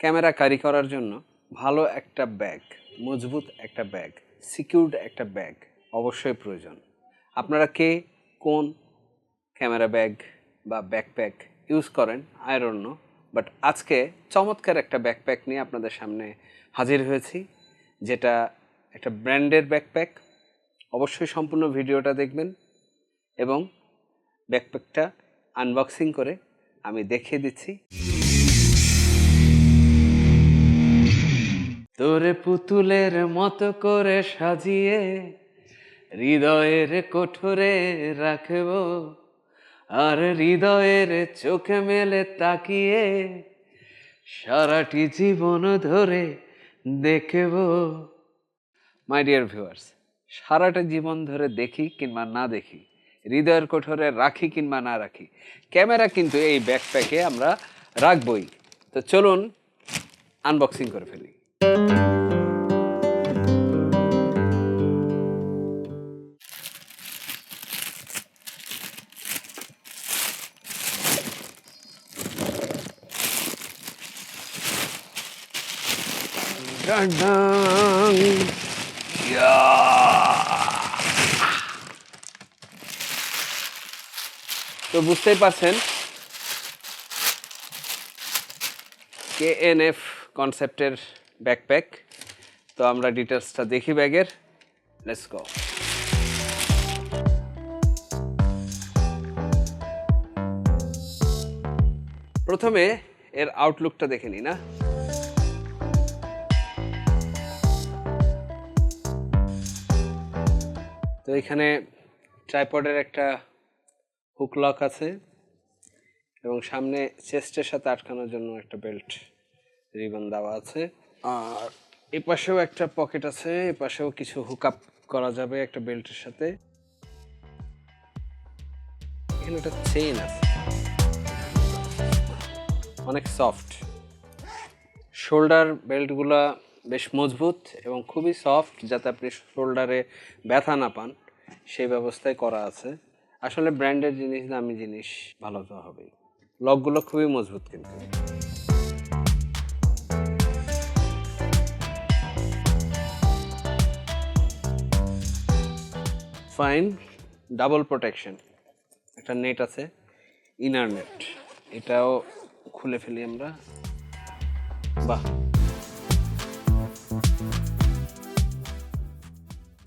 Camera carry করার জন্য ভালো একটা ব্যাগ, মজবুত একটা ব্যাগ, সিকিউরড একটা ব্যাগ অবশ্যই প্রয়োজন। আপনারা কে কোন ক্যামেরা ব্যাগ বা ব্যাকপ্যাক ইউজ করেন আই ডোন্ট নো, বাট আজকে চমৎকার একটা ব্যাকপ্যাক নিয়ে আপনাদের সামনে হাজির হয়েছি, যেটা একটা ব্র্যান্ডের ব্যাকপ্যাক। অবশ্যই সম্পূর্ণ ভিডিওটা দেখবেন এবং ব্যাকপ্যাকটা আনবক্সিং করে আমি দেখিয়ে দিচ্ছি। তোরে পুতুলের মতো করে সাজিয়ে হৃদয়ের কোঠরে রাখব, আর হৃদয়ের চোখে মেলে তাকিয়ে সারাটি জীবন ধরে দেখব। মাই ডিয়ার ভিউয়ার্স, সারাটা জীবন ধরে দেখি কিংবা না দেখি, হৃদয়ের কোঠরে রাখি কিংবা না রাখি, ক্যামেরা কিন্তু এই ব্যাকপ্যাকে আমরা রাখবই। তো চলুন আনবক্সিং করে ফেলি। তো বুঝতেই পারছেন KNF কনসেপ্টের ব্যাকপ্যাক। তো আমরা ডিটেলসটা দেখি ব্যাগের। Let's go. প্রথমে এর আউটলুকটা দেখে নিই না। তো এখানে ট্রাইপডের একটা হুক লক আছে এবং সামনে চেস্টের সাথে আটকানোর জন্য একটা বেল্ট রিবন দেওয়া আছে, আর এ পাশেও একটা পকেট আছে, এ পাশেও কিছু হুক আপ করা যাবে একটা বেল্টের সাথে। এখানে একটা চেইন আছে, অনেক সফট। শোল্ডার বেল্টগুলা বেশ মজবুত এবং খুবই সফট, যাতে আপনি শোল্ডারে ব্যথা না পান সেই ব্যবস্থায় করা আছে। আসলে ব্র্যান্ডের জিনিস, দামি জিনিস, ভালো তো হবেই। লকগুলো খুবই মজবুত কিন্তু। ফাইন, ডাবল প্রোটেকশন, একটা নেট আছে, ইনার নেট, এটাও খুলে ফেলি আমরা। বাহ,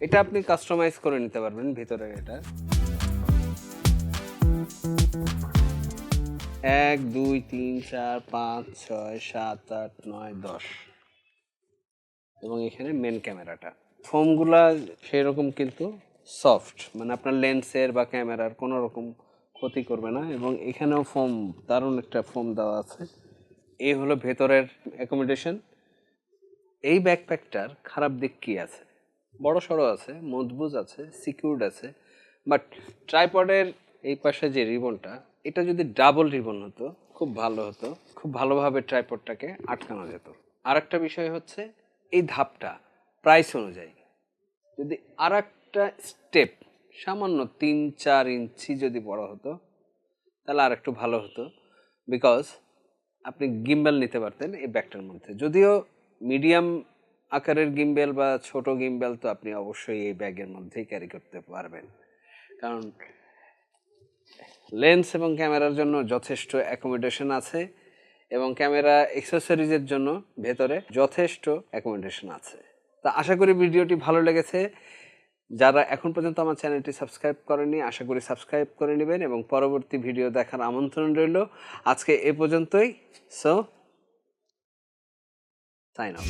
এটা আপনি কাস্টমাইজ করে নিতে পারবেন ভিতরে। এটা 1 2 3 4 5 6 7 8 9 10 এবং এখানে মেন ক্যামেরাটা। ফোমগুলা সেরকম কিন্তু সফট, মানে আপনার লেন্সের বা ক্যামেরার কোনো রকম ক্ষতি করবে না। এবং এখানেও ফোম, দারুণ একটা ফোম দেওয়া আছে। এই হলো ভেতরের অ্যাকোমোডেশন। এই ব্যাকপ্যাকটার খারাপ দিক কি আছে? বড় সড়ো আছে, মজবুত আছে, সিকিউরড আছে, বাট ট্রাইপডের এই পাশে যে রিবনটা, এটা যদি ডাবল রিবন হতো খুব ভালো হতো, খুব ভালোভাবে ট্রাইপডটাকে আটকানো যেত। আর একটা বিষয় হচ্ছে এই ধাপটা প্রাইস অনুযায়ী যদি আর একটা স্টেপ সামান্য 3-4 ইঞ্চি যদি বড় হতো তাহলে আর একটু ভালো হতো, বিকজ আপনি গিম্বেল নিতে পারতেন এই ব্যাগটার মধ্যে। যদিও মিডিয়াম আকারের গিম্বেল বা ছোট গিম্বেল তো আপনি অবশ্যই এই ব্যাগের মধ্যেই ক্যারি করতে পারবেন, কারণ লেন্স এবং ক্যামেরার জন্য যথেষ্ট অ্যাকোমোডেশন আছে এবং ক্যামেরা অ্যাক্সেসরিজের জন্য ভেতরে যথেষ্ট অ্যাকোমোডেশন আছে। তা আশা করি ভিডিওটি ভালো লেগেছে। যারা এখন পর্যন্ত আমার চ্যানেলটি সাবস্ক্রাইব করেনি, আশা করি সাবস্ক্রাইব করে নেবেন এবং পরবর্তী ভিডিও দেখার আমন্ত্রণ রইল। আজকে এ পর্যন্তই। So sign of.